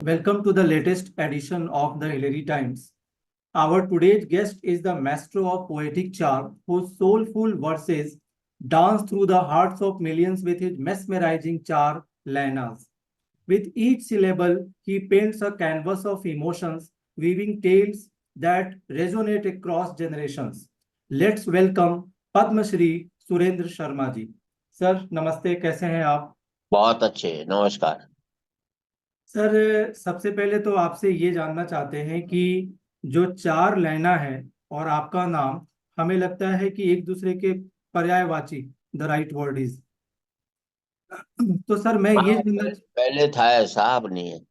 Welcome to the latest edition of the Hillary Times. Our today's guest is the master of poetic charm, whose soulful verses dance through the hearts of millions with his mesmerizing char lanas. With each syllable, he paints a canvas of emotions, weaving tales that resonate across generations. Let's welcome Padma Shri Surendra Sharma ji. Sir नमस्ते, कैसे हैं आप? बहुत अच्छे, नमस्कार। Sir सबसे पहले तो आपसे ये जानना चाहते हैं कि जो चार लैना है और आपका नाम, हमें लगता है कि एक दूसरे के पर्यायवाची, द राइट वर्ड इज। तो सर मैं ये हाँ, जानना। पहले था ऐसा, अब नहीं है।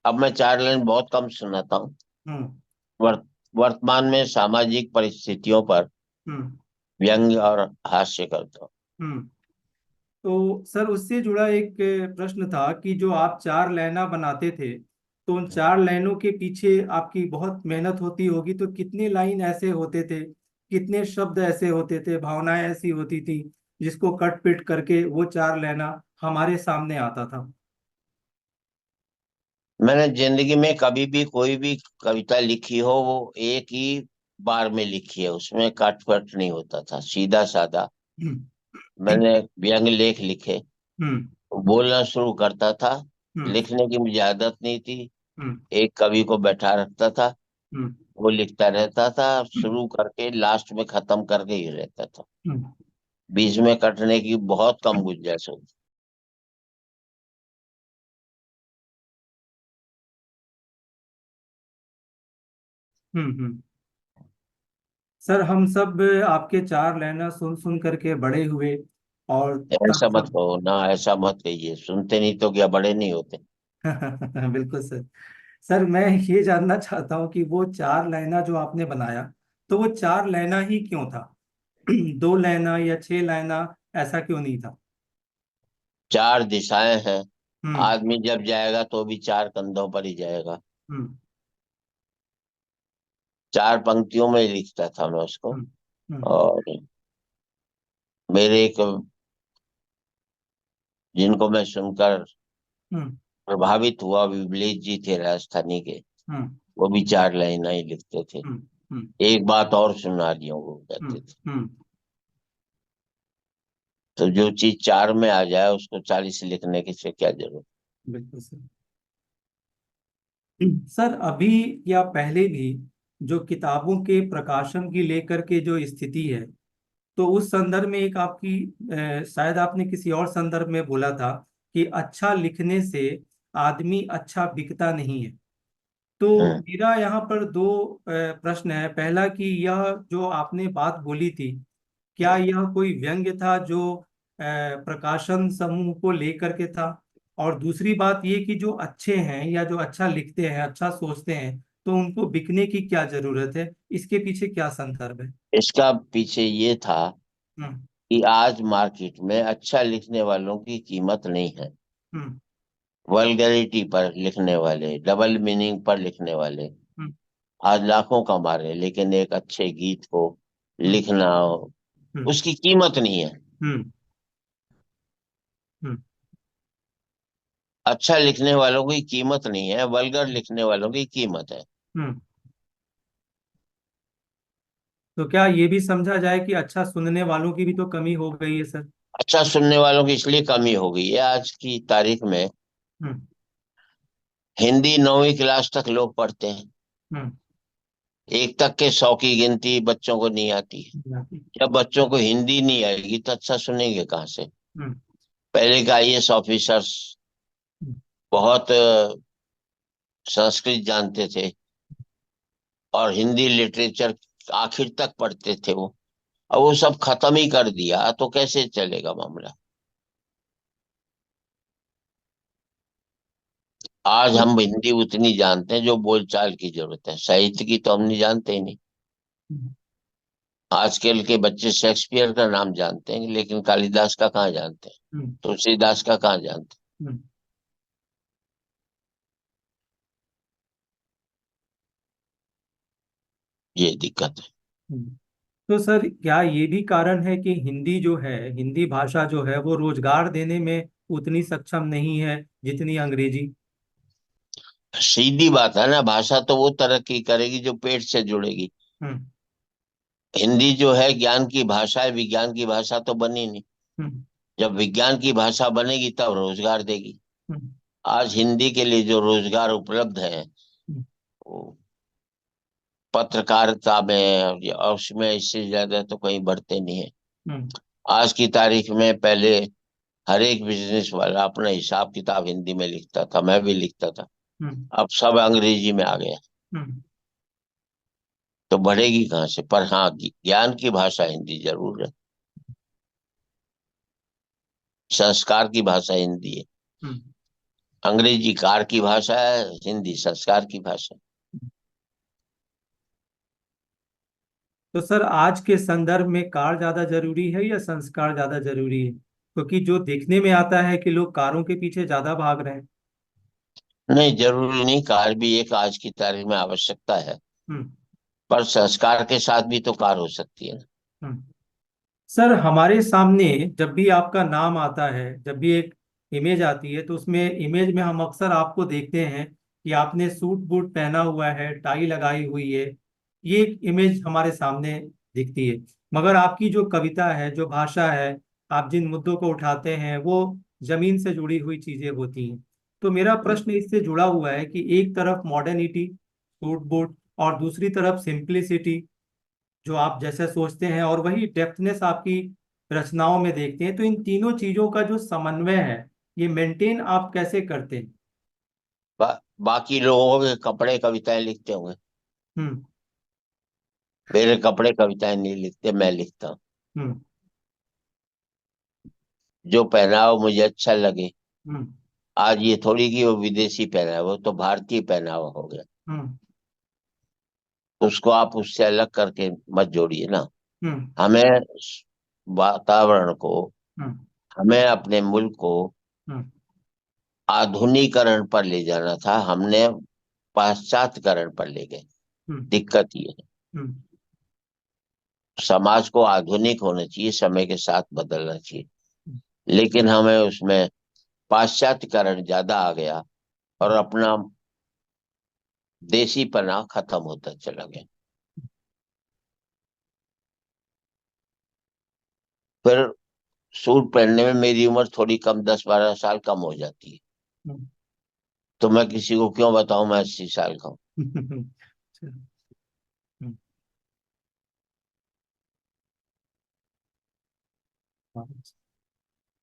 अब मैं चार लाइन बहुत कम सुनाता हूँ। हम्म। वर्त, वर्तमान में सामाजिक परिस्थितियों पर हम्म। व्यंग्य और हास्य करता हूँ। हम्म। तो सर उससे जुड़ा एक प्रश्न था कि जो आप चार लाइना बनाते थे, तो उन चार लाइनों के पीछे आपकी बहुत मेहनत होती होगी। तो कितने लाइन ऐसे होते थे, कितने शब्द ऐसे होते थे, भावनाएं ऐसी होती थी जिसको कट पिट करके वो चार लाइना हमारे सामने आता था? मैंने जिंदगी में कभी भी कोई भी कविता लिखी हो, वो एक ही बार में लिखी है। उसमें कट पट नहीं होता था, सीधा सादा। हम्म। मैंने व्यंग्य लेख लिखे, हम्म। बोलना शुरू करता था। हम्म। लिखने की मुझे आदत नहीं थी। हम्म। एक कवि को बैठा रखता था, हम्म। वो लिखता रहता था, शुरू करके लास्ट में खत्म करके ही रहता था। हम्म। बीच में कटने की बहुत कम गुंजाइश होती। हम्म। सर हम सब आपके चार लाइना सुन सुन करके बड़े हुए, और तब ऐसा मत सब कहो ना, ऐसा मत कहिए। सुनते नहीं तो क्या बड़े नहीं होते? बिल्कुल सर। सर मैं ये जानना चाहता हूँ कि वो चार लाइना जो आपने बनाया, तो वो चार लाइना ही क्यों था? दो लाइना या छह लाइना ऐसा क्यों नहीं था? चार दिशाएं हैं। हम्म। आदमी जब जाएगा तो भी चार कंधों पर ही जाएगा। हम्म। चार पंक्तियों में ही लिखता था मैं उसको। हम्म। हम्म। और मेरे एक, जिनको मैं सुनकर हम्म। प्रभावित हुआ, विमलेश जी थे राजस्थानी के। हम्म। वो भी चार लाइन ही लिखते थे। हम्म। हम्म। एक बात और सुना दियो, वो कहते हम्म। थे। हम्म। तो जो चीज चार में आ जाए उसको 40 लिखने की से क्या जरूरत? बिल्कुल सर। सर अभी या पहले भी जो किताबों के प्रकाशन की लेकर के जो स्थिति है, तो उस संदर्भ में एक आपकी शायद आपने किसी और संदर्भ में बोला था कि अच्छा लिखने से आदमी अच्छा बिकता नहीं है। तो हम्म। मेरा यहाँ पर दो प्रश्न है। पहला कि यह जो आपने बात बोली थी, क्या यह कोई व्यंग्य था जो प्रकाशन समूह को लेकर के था? और दूसरी बात ये कि जो अच्छे हैं या जो अच्छा लिखते हैं, अच्छा सोचते हैं, तो उनको बिकने की क्या जरूरत है? इसके पीछे क्या संदर्भ है? इसका पीछे ये था हम्म। कि आज मार्केट में अच्छा लिखने वालों की कीमत नहीं है। हम्म। वल्गैरिटी पर लिखने वाले, डबल मीनिंग पर लिखने वाले हम्म। आज लाखों कमा रहे हैं, लेकिन एक अच्छे गीत को हम्म। लिखना, हम्म। उसकी कीमत नहीं है। हम्म। हम्म। अच्छा लिखने वालों की कीमत नहीं है, वल्गर लिखने वालों की कीमत है। हम्म। तो क्या ये भी समझा जाए कि अच्छा सुनने वालों की भी तो कमी हो गई है सर? अच्छा सुनने वालों की इसलिए कमी हो गई है आज की तारीख में। हम्म। हिंदी 9वीं क्लास तक लोग पढ़ते हैं। हम्म। एक तक के 100 की गिनती बच्चों को नहीं आती है। जब बच्चों को हिंदी नहीं आएगी तो अच्छा सुनेंगे कहाँ से? हम्म। पहले के आईएएस ऑफिसर्स बहुत संस्कृत जानते थे और हिंदी लिटरेचर आखिर तक पढ़ते थे वो। अब वो सब खत्म ही कर दिया तो कैसे चलेगा मामला? आज हम हिंदी उतनी जानते हैं जो बोलचाल की जरूरत है, साहित्य की तो हम नहीं जानते ही नहीं। हम्म। आजकल के बच्चे शेक्सपियर का नाम जानते हैं, लेकिन कालिदास का कहाँ जानते हैं? हम्म। तुलसीदास का कहाँ जानते हम्म। हैं? ये दिक्कत है। हम्म। तो सर क्या ये भी कारण है कि हिंदी जो है, हिंदी भाषा जो है, वो रोजगार देने में उतनी सक्षम नहीं है जितनी अंग्रेजी? सीधी बात है ना, भाषा तो वो तरक्की करेगी जो पेट से जुड़ेगी। हम्म। हिंदी जो है ज्ञान की भाषा है, विज्ञान की भाषा तो बनी नहीं। हम्म। जब विज्ञान की भाषा बनेगी तब रोजगार देगी। हम्म। आज हिंदी के लिए जो रोजगार उपलब्ध है, हम्म। वो पत्रकारिता में और उसमें इससे ज्यादा तो कहीं बढ़ते नहीं है। हम्म। आज की तारीख में पहले हर एक बिजनेस वाला अपना हिसाब किताब हिंदी में लिखता था, मैं भी लिखता था। हम्म। अब सब अंग्रेजी में आ गया, हम्म। तो बढ़ेगी कहाँ से? पर हाँ, ज्ञान की भाषा हिंदी जरूर है। संस्कार की भाषा हिंदी है। हम्म। अंग्रेजी कार की भाषा है, हिंदी संस्कार की भाषा है। तो सर आज के संदर्भ में कार ज्यादा जरूरी है या संस्कार ज्यादा जरूरी है? क्योंकि जो देखने में आता है कि लोग कारों के पीछे ज्यादा भाग रहे हैं। नहीं, जरूरी नहीं, कार भी एक आज की तारीख में आवश्यकता है। हम्म। पर संस्कार के साथ भी तो कार हो सकती है ना। हम्म। सर हमारे सामने जब भी आपका नाम आता है, जब भी एक इमेज आती है, तो उसमें इमेज में हम अक्सर आपको देखते हैं कि आपने सूट बूट पहना हुआ है, टाई लगाई हुई है। ये एक इमेज हमारे सामने दिखती है। मगर आपकी जो कविता है, जो भाषा है, आप जिन मुद्दों को उठाते हैं, वो जमीन से जुड़ी हुई चीजें होती हैं। तो मेरा प्रश्न इससे जुड़ा हुआ है कि एक तरफ मॉडर्निटी, सूट बूट, और दूसरी तरफ सिंप्लिसिटी, जो आप जैसे सोचते हैं, और वही डेप्थनेस आपकी रचनाओं में देखते हैं। तो इन तीनों चीजों का जो समन्वय है, ये मेंटेन आप कैसे करते हैं? बाकी लोगों के कपड़े कविताएं लिखते होंगे, हम्म। मेरे कपड़े कविताएं नहीं लिखते, मैं लिखता हूँ। हम्म। जो पहनावा मुझे अच्छा लगे। हम्म। आज ये थोड़ी कि वो विदेशी पहनावा, वो तो भारतीय पहनावा हो गया। हम्म। उसको आप उससे अलग करके मत जोड़िए ना। हम्म। हमें वातावरण को, हम्म। हमें अपने मुल्क को हम्म। आधुनिकरण पर ले जाना था, हमने पाश्चात्यकरण पर ले गए। हम्म। दिक्कत ये है। हम्म। समाज को आधुनिक होना चाहिए, समय के साथ बदलना चाहिए, लेकिन हमें उसमें पाश्चात्यकरण ज्यादा आ गया और अपना देसीपना खत्म होता चला गया। फिर सूट पहनने में मेरी उम्र थोड़ी कम, 10-12 साल कम हो जाती है। हम्म। तो मैं किसी को क्यों बताऊं मैं 80 साल का हूं? चलो। हम्म। हाँ।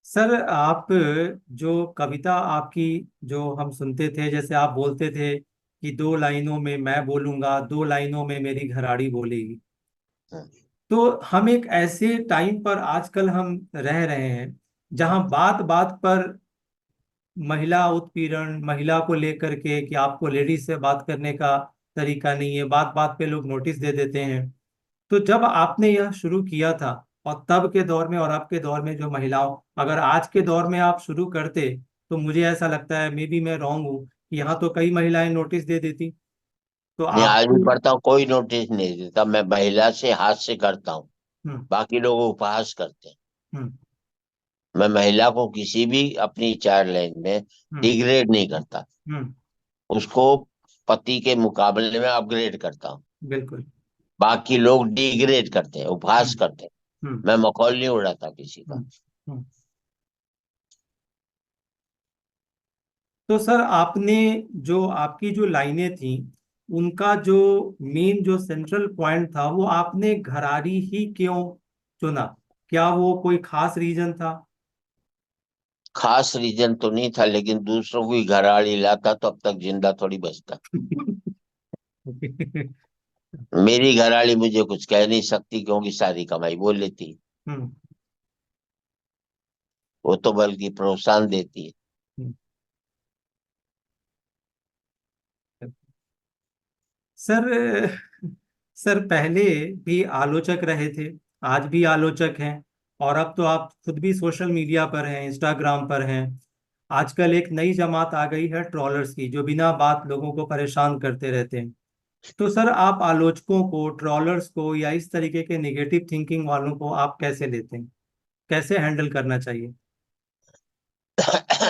सर आप, जो कविता आपकी, जो हम सुनते थे, जैसे आप बोलते थे कि दो लाइनों में मैं बोलूंगा, दो लाइनों में मेरी घराड़ी बोलेगी। तो हम एक ऐसे टाइम पर आजकल हम रह रहे हैं जहां बात बात पर महिला उत्पीड़न, महिला को लेकर के कि आपको लेडीज से बात करने का तरीका नहीं है, बात बात पे लोग नोटिस दे देते हैं। तो जब आपने यह शुरू किया था, और तब के दौर में और अब के दौर में जो महिलाओं, अगर आज के दौर में आप शुरू करते, तो मुझे ऐसा लगता है, मे बी मैं रॉन्ग हूँ, कि यहाँ तो कई महिलाएं नोटिस दे देती। तो नहीं, आज भी आपको। पढ़ता हूँ, कोई नोटिस नहीं देता। मैं महिला से हाथ से करता हूँ, हम्म। बाकी लोग उपहास करते हैं। हम्म। मैं महिला को किसी भी अपनी चार लाइन में हम्म। डिग्रेड नहीं करता, हम्म। उसको पति के मुकाबले में अपग्रेड करता हूँ। बिल्कुल। बाकी लोग डिग्रेड करते हैं, उपहास हम्म। करते हैं। हम्म। मैं मखौल नहीं उड़ाता किसी का। हम्म। हम्म। तो सर आपने, जो आपकी जो लाइनें थी, उनका जो मेन जो सेंट्रल पॉइंट था, वो आपने घरारी ही क्यों चुना? क्या वो कोई खास रीजन था? खास रीजन तो नहीं था, लेकिन दूसरों की घरवाली लाता तो अब तक जिंदा थोड़ी बचता। मेरी घरवाली मुझे कुछ कह नहीं सकती, क्योंकि सारी कमाई वो लेती है। हम्म। वो तो बल्कि प्रोत्साहन देती है। हम्म। सर, सर पहले भी आलोचक रहे थे, आज भी आलोचक हैं, और अब तो आप खुद भी सोशल मीडिया पर हैं, इंस्टाग्राम पर हैं। आजकल एक नई जमात आ गई है ट्रॉलर्स की, जो बिना बात लोगों को परेशान करते रहते हैं। तो सर आप आलोचकों को, ट्रॉलर्स को, या इस तरीके के नेगेटिव थिंकिंग वालों को आप कैसे लेते हैं? कैसे हैंडल करना चाहिए?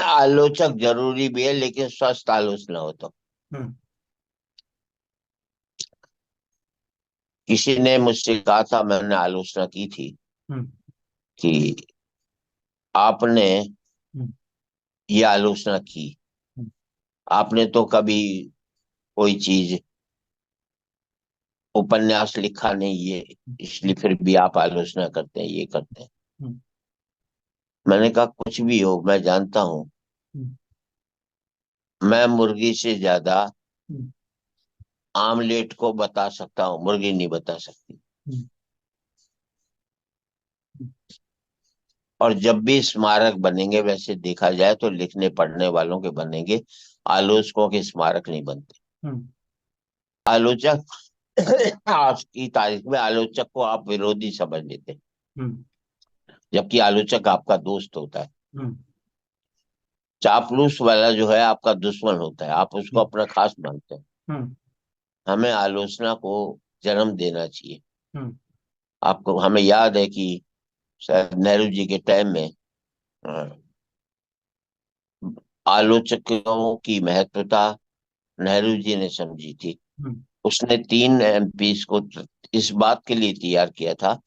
आलोचक जरूरी भी है, लेकिन स्वस्थ आलोचना हो तो। हम्म। किसी ने मुझसे कहा था, मैंने आलोचना की थी हम्म। कि आपने हम्म। ये आलोचना की, हम्म। आपने तो कभी कोई चीज उपन्यास लिखा नहीं, ये इसलिए हम्म। फिर भी आप आलोचना करते हैं, ये करते हैं। हम्म। मैंने कहा कुछ भी हो, मैं जानता हूं, हम्म। मैं मुर्गी से ज्यादा हम्म। आमलेट को बता सकता हूँ, मुर्गी नहीं बता सकती। हम्म। और जब भी स्मारक बनेंगे, वैसे देखा जाए तो लिखने पढ़ने वालों के बनेंगे, आलोचकों के स्मारक नहीं बनते। हम्म। आलोचक आज की तारीख में आलोचक को आप विरोधी समझ लेते हैं, हम्म। जबकि आलोचक आपका दोस्त होता है। हम्म। चापलूस वाला जो है आपका दुश्मन होता है, आप उसको हम्म। अपना खास मानते हैं। हम्म। हमें आलोचना को जन्म देना चाहिए। हम्म। आपको, हमें याद है कि शायद नेहरू जी के टाइम में अ, आलोचकों की महत्वता नेहरू जी ने समझी थी। हम्म। उसने 3 एमपीस को इस बात के लिए तैयार किया था,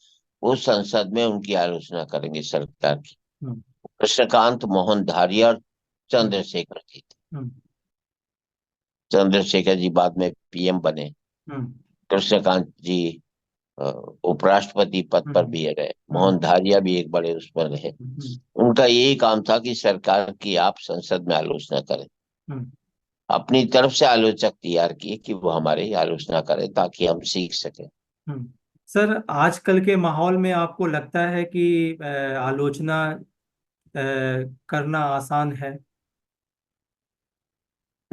वो संसद में उनकी आलोचना करेंगे सरकार की। हम्म। कृष्णकांत, मोहन धारिया और हम्म। चंद्रशेखर जी थे। हम्म। चंद्रशेखर जी बाद में पीएम बने। हम्म। कृष्णकांत जी अ, उपराष्ट्रपति पद पर हम्म। भी रहे। हम्म। मोहन धारिया भी एक बड़े उस पर रहे। हम्म। उनका यही काम था कि सरकार की आप संसद में आलोचना करें। हम्म। अपनी तरफ से आलोचक तैयार किए कि वो हमारी आलोचना करें, ताकि हम सीख सकें। हम्म। सर, आजकल के माहौल में आपको लगता है कि आलोचना करना आसान है?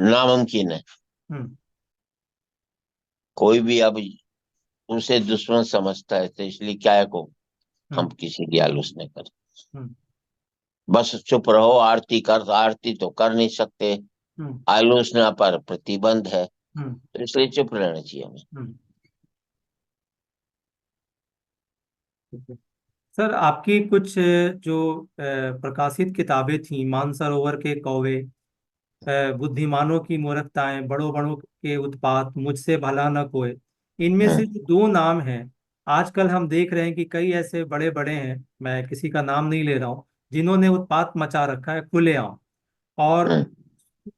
नामुमकिन है। हम्म। कोई भी अब उसे दुश्मन समझता है, तो इसलिए क्या है को हम हम्म। किसी की आलोचना करें। हम्म। बस चुप रहो, आरती कर, आरती तो कर नहीं सकते, हम्म। आलोचना पर प्रतिबंध है, हम्म। तो इसलिए चुप रहना चाहिए हमें। हम्म। ठीक है। सर, आपकी कुछ जो प्रकाशित किताबें थी, मानसरोवर के कौवे, बुद्धिमानों की मूर्खताएं, बड़ों बड़ों के उत्पात, मुझसे भला न कोय, इनमें से हम्म। जो दो नाम हैं, आजकल हम देख रहे हैं कि कई ऐसे बड़े बड़े हैं, मैं किसी का नाम नहीं ले रहा हूँ, जिन्होंने उत्पात मचा रखा है खुलेआम, और हम्म।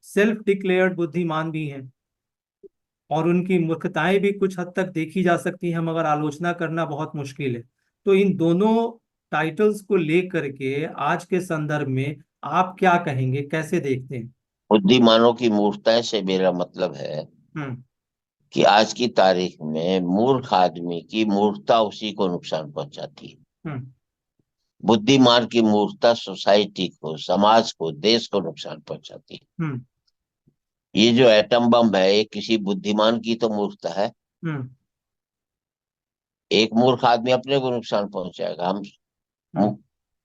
सेल्फ डिक्लेयर्ड बुद्धिमान भी हैं, और उनकी मूर्खताएं भी कुछ हद तक देखी जा सकती हैं, मगर आलोचना करना बहुत मुश्किल है। तो इन दोनों टाइटल्स को लेकर के आज के संदर्भ में आप क्या कहेंगे, कैसे देखते हैं? बुद्धिमानों की मूर्खताएं से मेरा मतलब है हम्म। कि आज की तारीख में मूर्ख आदमी की मूर्खता उसी को नुकसान पहुंचाती है। हम्म। बुद्धिमान की मूर्खता सोसाइटी को, समाज को, देश को नुकसान पहुंचाती है। हम्म। ये जो एटम बम है, ये किसी बुद्धिमान की तो मूर्खता है। हम्म। एक मूर्ख आदमी अपने को नुकसान पहुंचाएगा। हम हम्म।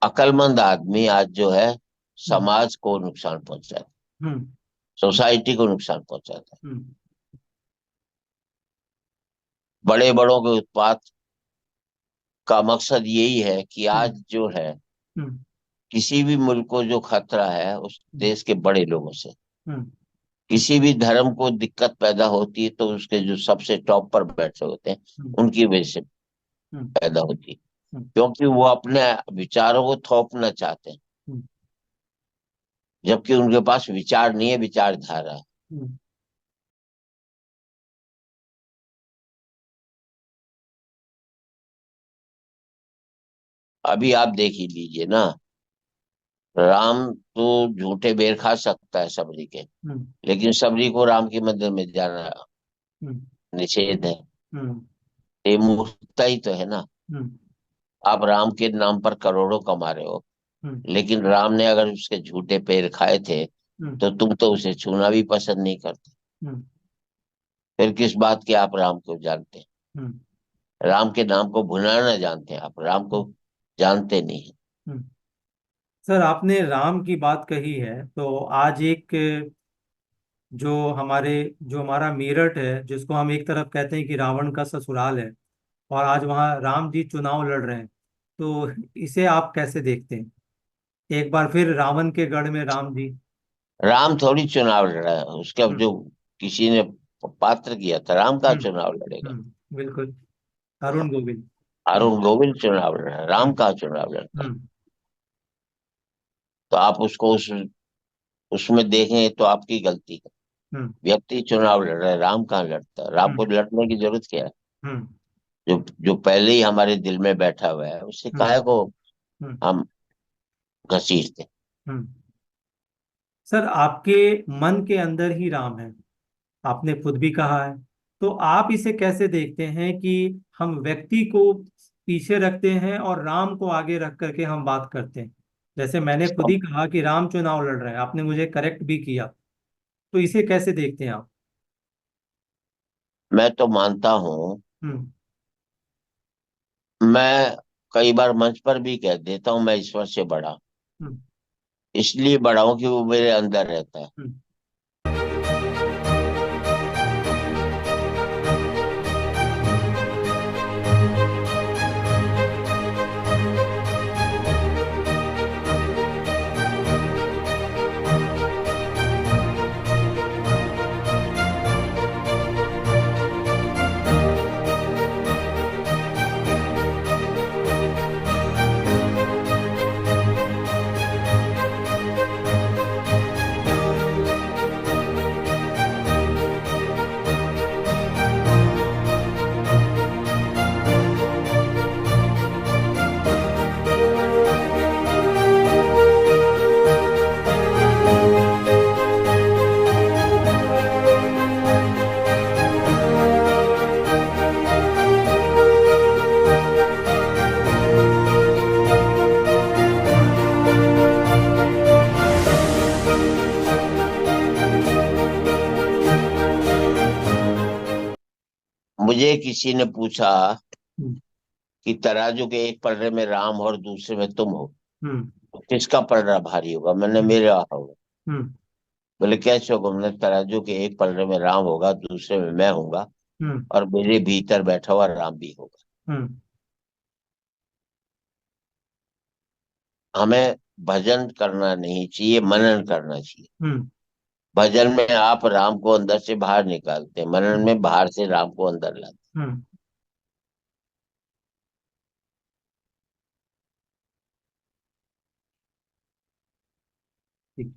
अक्लमंद आदमी आज जो है हम्म। समाज को नुकसान पहुंचाता है, हम्म। सोसाइटी को नुकसान पहुंचाता है। हम्म। बड़े बड़ों के उत्पात का मकसद यही है कि हम्म। आज जो है हम्म। किसी भी मुल्क को जो खतरा है उस देश के बड़े लोगों से। हम्म। किसी भी धर्म को दिक्कत पैदा होती है तो उसके जो सबसे टॉप पर बैठे होते हैं, हम्म। उनकी वजह से हम्म। पैदा होती है। हम्म। क्योंकि वो अपने विचारों को थोपना चाहते हैं, हम्म। जबकि उनके पास विचार नहीं है, विचारधारा है। हम्म। अभी आप देख ही लीजिए ना, राम तो झूठे बेर खा सकता है सबरी के, हम्म। लेकिन सबरी को राम के मंदिर में जाना हम्म। निषेध है। हम्म। ये मूर्खता ही तो है ना। हम्म। आप राम के नाम पर करोड़ों कमा रहे हो, हम्म। लेकिन राम ने अगर उसके झूठे पैर खाए थे, हम्म। तो तुम तो उसे छूना भी पसंद नहीं करते। हम्म। फिर किस बात के आप राम को जानते हैं? हम्म। राम के नाम को भुनाना जानते हैं, आप राम को जानते नहीं। हम्म। सर, आपने राम की बात कही है, तो आज एक जो हमारा मेरठ है, जिसको हम एक तरफ कहते हैं कि रावण का ससुराल है, और आज वहाँ राम जी चुनाव लड़ रहे हैं, तो इसे आप कैसे देखते हैं? एक बार फिर रावण के गढ़ में राम जी। राम थोड़ी चुनाव लड़ रहा है, उसका हम्म। जो किसी ने पात्र किया था, राम का हम्म चुनाव लड़ेगा। बिल्कुल। अरुण गोविल। हम्म अरुण गोविल चुनाव लड़ रहा है, राम हम्म का चुनाव लड़ता है। हम्म तो आप उसको उसमें देखें तो आपकी गलती है। हम्म व्यक्ति चुनाव लड़ रहा है, राम कहाँ लड़ता है? राम को हम्म लड़ने की जरूरत क्या है? हम्म जो जो पहले ही हमारे दिल में बैठा हुआ है, उससे हम्म काहे को हम्म हम घसीटते? हम्म। सर, आपके मन के अंदर ही राम है, आपने खुद भी कहा है। तो आप इसे कैसे देखते हैं कि हम व्यक्ति को पीछे रखते हैं और राम को आगे रख करके हम बात करते हैं? जैसे मैंने खुद ही कहा कि राम चुनाव लड़ रहे हैं, आपने मुझे करेक्ट भी किया। तो इसे कैसे देखते हैं आप? मैं तो मानता हूँ, हम्म मैं कई बार मंच पर भी कह देता हूँ, मैं ईश्वर से बड़ा हम्म इसलिए बड़ा हूं कि वो मेरे अंदर रहता है। हम्म मुझे किसी ने पूछा हम्म कि तराजू के एक पलड़े में राम हो और दूसरे में तुम हो, हम्म तो किसका पलड़ा भारी होगा? मैंने हम्म मेरा होगा। हम्म बोले कैसे होगा? मैंने तराजू के एक पलड़े में राम होगा, दूसरे में मैं होऊंगा, हम्म और मेरे भीतर बैठा हुआ राम भी होगा। हम्म हमें भजन करना नहीं चाहिए, मनन करना चाहिए। हम्म भजन में आप राम को अंदर से बाहर निकालते हैं, मनन हम्म में बाहर से राम को अंदर लाते हम्म। ठीक।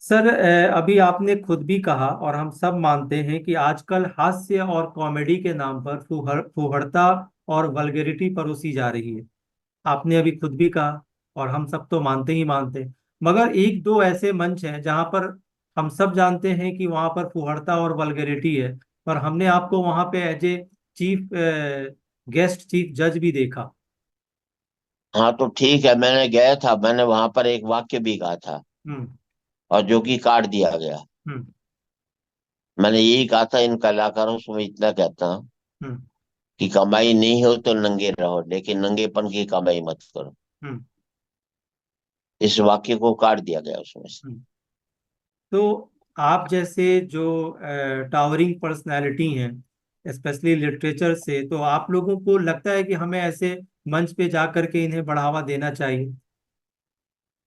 सर, अभी आपने खुद भी कहा और हम सब मानते हैं कि आजकल हास्य और कॉमेडी के नाम पर फुहड़ता और वल्गैरिटी परोसी जा रही है। आपने अभी खुद भी कहा और हम सब तो मानते ही मानते हैं। मगर एक दो ऐसे मंच हैं जहां पर हम सब जानते हैं कि वहां पर फुहड़ता और वल्गैरिटी है, पर हमने आपको वहां पे as a chief guest, chief जज भी देखा। हैं। हाँ, तो ठीक है, मैंने गया था, मैंने वहां पर एक वाक्य भी कहा था, हम्म और जो कि काट दिया गया। हम्म मैंने यही कहा था इन कलाकारों से, मैं इतना कहता हूँ हम्म कि कमाई नहीं हो तो नंगे रहो, लेकिन नंगेपन की कमाई मत करो। हम्म इस वाक्य को काट दिया गया उसमें से। हम्म। तो आप जैसे जो टावरिंग पर्सनालिटी हैं, स्पेशली लिटरेचर से, तो आप लोगों को लगता है कि हमें ऐसे मंच पे जा करके इन्हें बढ़ावा देना चाहिए?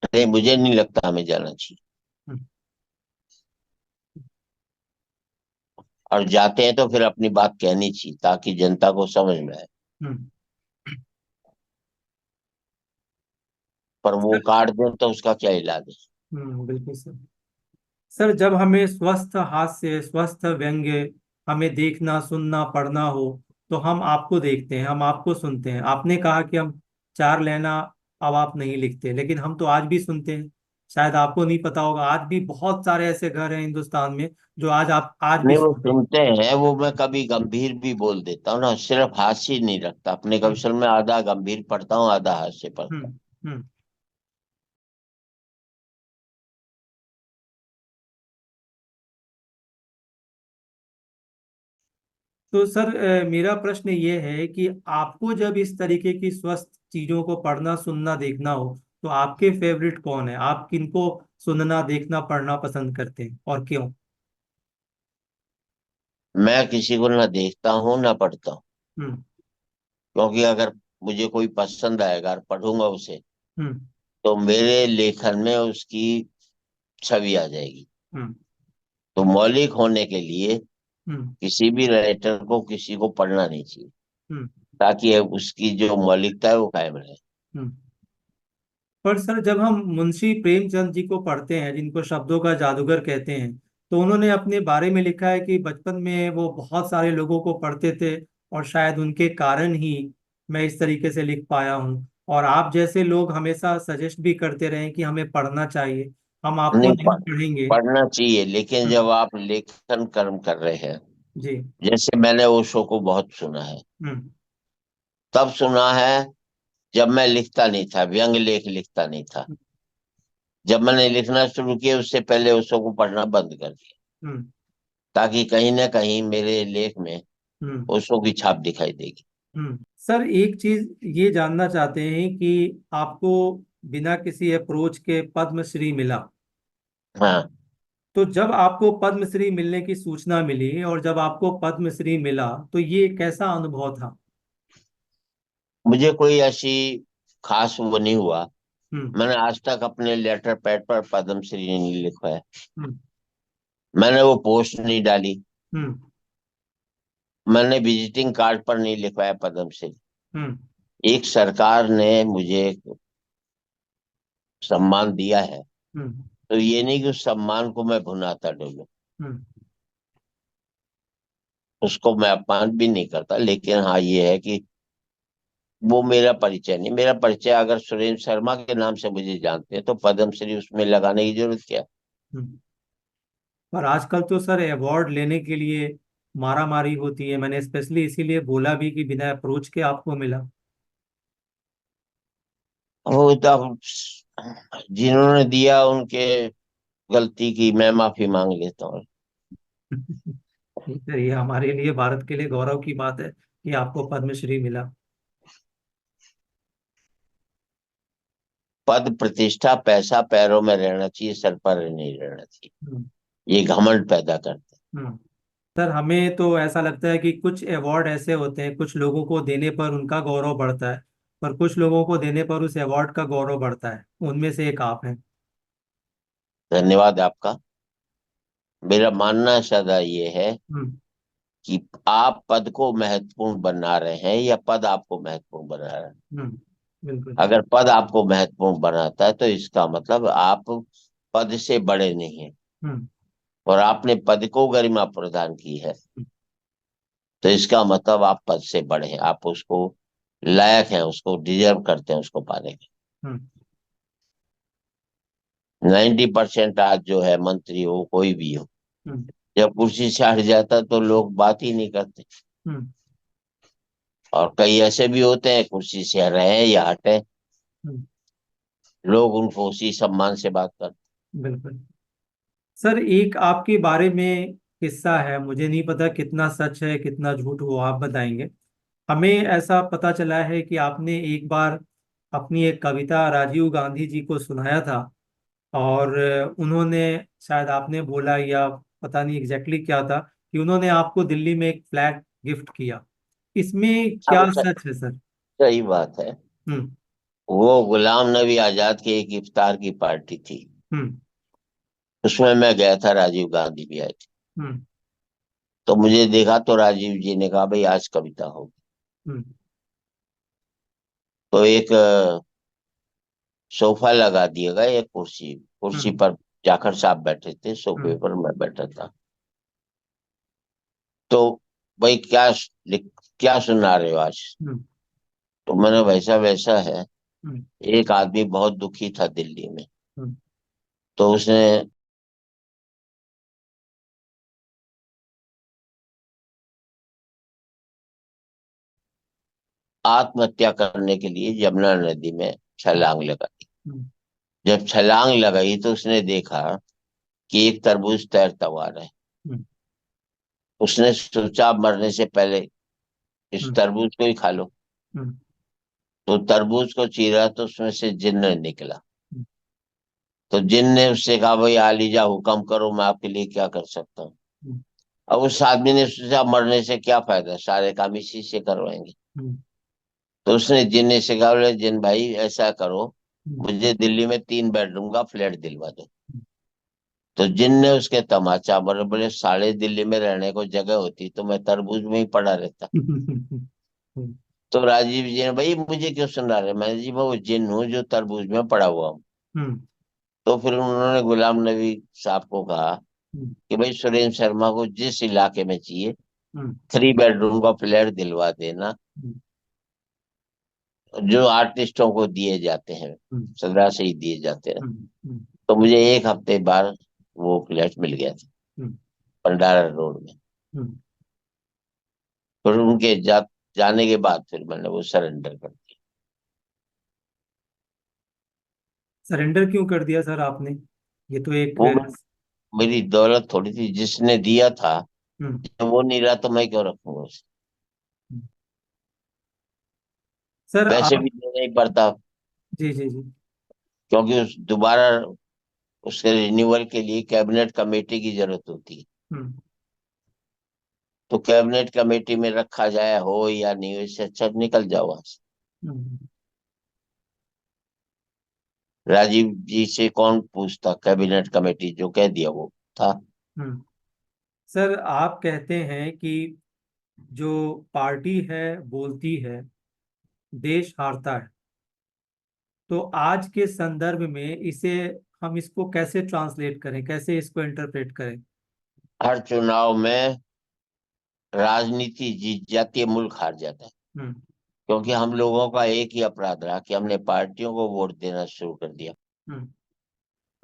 नहीं, मुझे नहीं लगता हमें जाना चाहिए। हम्म और जाते हैं तो फिर अपनी बात कहनी चाहिए, ताकि जनता को समझ में आए। हम्म। पर वो काट दें तो उसका क्या इलाज है? बिल्कुल सर। सर, जब हमें स्वस्थ हास्य, स्वस्थ व्यंग्य हमें देखना, सुनना, पढ़ना हो, तो हम आपको देखते हैं, हम आपको सुनते हैं। आपने कहा कि हम चार लेना अब आप नहीं लिखते, लेकिन हम तो आज भी सुनते हैं। शायद आपको नहीं पता होगा, आज भी बहुत सारे ऐसे घर हैं हिंदुस्तान में जो आप आज भी नहीं, वो सुनते हैं। सुनते हैं, वो मैं कभी गंभीर भी बोल देता हूँ ना, सिर्फ हास्य नहीं रखता अपने हम्म कविशन में, आधा गंभीर पढ़ता हूँ, आधा हास्य पढ़ता हम्म हूँ। हम्म। तो सर, मेरा प्रश्न ये है कि आपको जब इस तरीके की स्वस्थ चीजों को पढ़ना, सुनना, देखना हो, तो आपके फेवरेट कौन है? आप किनको सुनना, देखना, पढ़ना पसंद करते हैं और क्यों? मैं किसी को ना देखता हूँ ना पढ़ता हूँ, हम्म क्योंकि अगर मुझे कोई पसंद आएगा और पढ़ूंगा उसे, हम्म तो मेरे लेखन में उसकी छवि आ जाएगी। हम्म। तो मौलिक होने के लिए हम्म। किसी भी राइटर को किसी को पढ़ना नहीं चाहिए, हम्म। ताकि उसकी जो मौलिकता है वो कायम रहे। हम्म। पर सर, जब हम मुंशी प्रेमचंद जी को पढ़ते हैं, जिनको शब्दों का जादूगर कहते हैं, तो उन्होंने अपने बारे में लिखा है कि बचपन में वो बहुत सारे लोगों को पढ़ते थे, और शायद उनके कारण ही मैं इस तरीके से लिख पाया हूँ। और आप जैसे लोग हमेशा सजेस्ट भी करते रहे कि हमें पढ़ना चाहिए। हम आपको नहीं, नहीं पढ़ेंगे। पढ़ना चाहिए, लेकिन हम्म। जब आप लेखन कर्म कर रहे हैं, जी। जैसे मैंने ओशो को बहुत सुना है, हम्म। तब सुना है जब मैं लिखता नहीं था, व्यंग लेख लिखता नहीं था। जब मैंने लिखना शुरू किया उससे पहले ओशो को पढ़ना बंद कर दिया, हम्म। ताकि कहीं ना कहीं मेरे लेख में हम्म। ओशो की छाप दिखाई देगी। सर, एक चीज ये जानना चाहते हैं कि आपको बिना किसी अप्रोच के पद्मश्री मिला। हाँ, तो जब आपको पद्मश्री मिलने की सूचना मिली और जब आपको पद्मश्री मिला, तो ये कैसा अनुभव था? मुझे कोई ऐसी खास वो नहीं हुआ। हम्म। मैंने आज तक अपने लेटर पैड पर पद्मश्री नहीं लिखवाया, हम्म। मैंने वो पोस्ट नहीं डाली, हम्म। मैंने विजिटिंग कार्ड पर नहीं लिखवाया पद्मश्री। हम्म। एक सरकार ने मुझे सम्मान दिया है, हम्म। तो ये नहीं कि उस सम्मान को मैं भुनाता डोलूं, हम्म। उसको मैं अपमान भी नहीं करता। लेकिन हाँ, ये है कि वो मेरा परिचय नहीं। मेरा परिचय अगर सुरेंद्र शर्मा के नाम से मुझे जानते हैं तो पद्मश्री उसमें लगाने की जरूरत क्या है? हम्म। पर आजकल तो सर, अवार्ड लेने के लिए मारा मारी होती है। मैंने स्पेशली इसीलिए बोला भी कि बिना अप्रोच के आपको मिला। वो तो जिन्होंने दिया उनके गलती की मैं माफी मांग लेता हूँ। नहीं सर, ये हमारे लिए, भारत के लिए गौरव की बात है कि आपको पद्मश्री मिला। पद प्रतिष्ठा पैसा पैरों में रहना चाहिए, सर पर नहीं रहना चाहिए। हम्म। ये घमंड पैदा करते हम्म। सर, हमें तो ऐसा लगता है कि कुछ अवार्ड ऐसे होते हैं, कुछ लोगों को देने पर उनका गौरव बढ़ता है, पर कुछ लोगों को देने पर उस अवार्ड का गौरव बढ़ता है। उनमें से एक आप हैं। हैं। धन्यवाद आपका। मेरा मानना सदा ये है हम्म। कि आप पद को महत्वपूर्ण बना रहे हैं या पद आपको महत्वपूर्ण बना रहा है। हम्म। बिल्कुल। अगर पद आपको महत्वपूर्ण बनाता है तो इसका मतलब आप पद से बड़े नहीं हैं, हम्म। और आपने पद को गरिमा प्रदान की है, तो इसका मतलब आप पद से बड़े हैं, आप उसको लायक हैं, उसको डिजर्व करते हैं उसको पाने के। हम्म। 90% आज जो है मंत्री हो कोई भी हो, हम्म। जब कुर्सी से हट जाता तो लोग बात ही नहीं करते। हम्म। और कई ऐसे भी होते हैं कुर्सी से रहे या हटे, हम्म। लोग उनको उसी सम्मान से बात करते। बिल्कुल। सर, एक आपके बारे में किस्सा है, मुझे नहीं पता कितना सच है कितना झूठ, हो आप बताएंगे। हमें ऐसा पता चला है कि आपने एक बार अपनी एक कविता राजीव गांधी जी को सुनाया था, और उन्होंने, शायद आपने बोला या पता नहीं एग्जैक्टली क्या था, कि उन्होंने आपको दिल्ली में एक फ्लैट गिफ्ट किया। इसमें क्या अब सच है सर? सही बात है। हम्म। वो गुलाम नबी आजाद की एक इफ्तार की पार्टी थी, हम्म। उसमें मैं गया था, राजीव गांधी भी आए थे। हम्म। तो मुझे देखा तो राजीव जी ने कहा भाई आज कविता होगी। हम्म। तो एक सोफा लगा दिया गया, एक कुर्सी, कुर्सी हम्म। पर जाखड़ साहब बैठे थे, सोफे हम्म। पर मैं बैठा था। तो भाई क्या सुना रहे हो आज? हम्म। तो मैंने वैसा वैसा है। हम्म। एक आदमी बहुत दुखी था दिल्ली में, हम्म। तो उसने आत्महत्या करने के लिए यमुना नदी में छलांग लगाई। हम्म। जब छलांग लगाई तो उसने देखा कि एक तरबूज तैरता हुआ है। हम्म। उसने सोचा मरने से पहले इस हम्म। तरबूज को ही खा लो। हम्म। तो तरबूज को चीरा तो उसमें से जिन्न निकला। तो जिन्न ने उससे कहा भाई आलीजा हुक्म करो, मैं आपके लिए क्या कर सकता हूँ। हम्म। अब उस आदमी ने सोचा मरने से क्या फायदा, सारे काम इसी से करवाएंगे। हम्म। तो उसने जिन्न से कहा बोले जिन्न भाई ऐसा करो, हम्म। मुझे दिल्ली में 3 बेडरूम का फ्लैट दिलवा दो। तो जिनने उसके तमाचा बोले, बोले साढ़े दिल्ली में रहने को जगह होती तो मैं तरबूज में ही पड़ा रहता। तो राजीव जी ने, भाई मुझे क्यों सुना रहे? मैंने जी मैं वो जिन हूँ जो तरबूज में पड़ा हुआ हूँ। हम्म, तो फिर उन्होंने गुलाम नबी साहब को कहा हम्म, कि भाई सुरेंद्र शर्मा को जिस इलाके में चाहिए हम्म, 3 बेडरूम का फ्लैट दिलवा देना, हम्म, जो आर्टिस्टों को दिए जाते हैं, हम्म, सदा से ही दिए जाते हैं। हम्म, हम्म, तो मुझे एक हफ्ते बाद वो फ्लैट मिल गया था, हम्म, भंडारा रोड में। हम्म। फिर उनके जाने के बाद फिर मैंने वो सरेंडर कर दिया। सरेंडर क्यों कर दिया सर आपने? ये तो एक वो मेरी दौलत थोड़ी थी, जिसने दिया था। हम्म, जब वो नहीं रहा तो मैं क्यों रखूंगा उसे? सर वैसे आप, भी देना ही पड़ता, जी जी जी। क्योंकि उस दोबारा उसके रिन्यूअल के लिए कैबिनेट कमेटी की जरूरत होती है। हम्म, तो कैबिनेट कमेटी में रखा जाए, हो या नहीं हो, इससे अच्छा निकल जाओ वहां से। हम्म, राजीव जी से कौन पूछता? कैबिनेट कमेटी जो कह दिया वो था। हम्म। सर आप कहते हैं कि जो पार्टी है बोलती है, देश हारता है। तो आज के संदर्भ में इसे, हम इसको कैसे ट्रांसलेट करें, कैसे इसको इंटरप्रेट करें? हर चुनाव में राजनीति जीत जाती है, मुल्क हार जाता है। हम्म, क्योंकि हम लोगों का एक ही अपराध रहा कि हमने पार्टियों को वोट देना शुरू कर दिया। हम्म,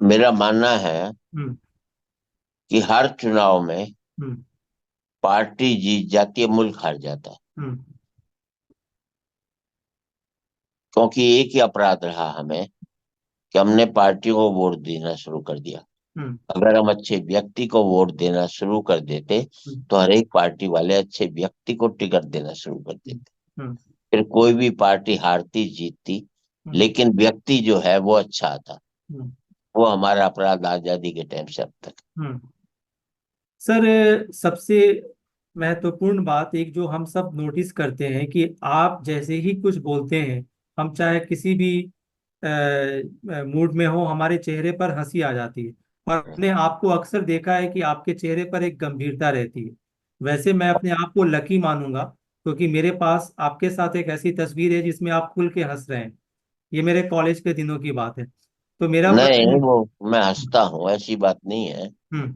मेरा मानना है हम्म, कि हर चुनाव में हम्म, पार्टी जीत जाती है, मुल्क हार जाता है। हम्म, क्योंकि एक ही अपराध रहा हमें कि हमने पार्टियों को वोट देना शुरू कर दिया। हम्म, अगर हम अच्छे व्यक्ति को वोट देना शुरू कर देते हम्म, तो हर एक पार्टी वाले अच्छे व्यक्ति को टिकट देना शुरू कर हम्म, देते। हम्म, फिर कोई भी पार्टी हारती जीतती, हम्म, लेकिन व्यक्ति जो है वो अच्छा था। हम्म, वो हमारा अपराध आजादी के टाइम से अब तक। हम्म। सर सबसे महत्वपूर्ण बात एक जो हम सब नोटिस करते हैं कि आप जैसे ही कुछ बोलते हैं, हम चाहे किसी भी मूड में हो, हमारे चेहरे पर हंसी आ जाती है। और हमने आपको अक्सर देखा है कि आपके चेहरे पर एक गंभीरता रहती है। वैसे मैं अपने आप को लकी मानूंगा, क्योंकि मेरे पास आपके साथ एक ऐसी तस्वीर है जिसमें आप खुल के हंस रहे हैं। ये मेरे कॉलेज के दिनों की बात है। तो मेरा नहीं, प्रश्न, वो मैं हंसता हूँ ऐसी बात नहीं है। हम्म,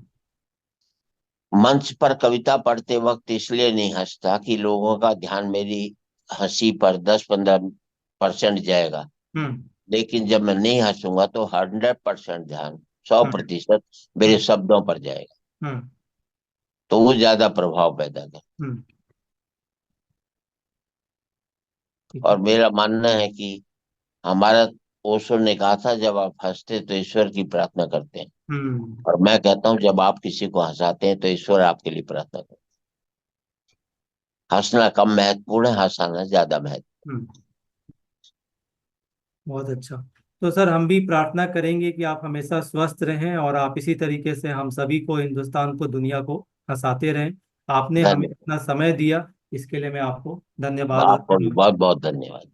मंच पर कविता पढ़ते वक्त इसलिए नहीं हंसता कि लोगों का ध्यान मेरी हंसी पर 10-15% जाएगा। हम्म, लेकिन जब मैं नहीं हंसूंगा तो 100% ध्यान, सौ हम्म, प्रतिशत मेरे हम्म, शब्दों पर जाएगा। हम्म, तो वो ज्यादा प्रभाव पैदा कर। हम्म, ठीक और है। मेरा मानना है कि हमारा ओशो ने कहा था, जब आप हंसते तो ईश्वर की प्रार्थना करते हैं। हम्म, और मैं कहता हूँ, जब आप किसी को हंसाते हैं तो ईश्वर आपके लिए प्रार्थना करते हैं। हंसना कम महत्वपूर्ण है, हंसाना ज्यादा महत्वपूर्ण। हम्म। बहुत अच्छा। तो सर हम भी प्रार्थना करेंगे कि आप हमेशा स्वस्थ रहें और आप इसी तरीके से हम सभी को, हिंदुस्तान को, दुनिया को हंसाते रहें। आपने हमें धन्यवाद। इतना समय दिया, इसके लिए मैं आपको धन्यवाद आपको भी देना बहुत चाहूँ। बहुत धन्यवाद।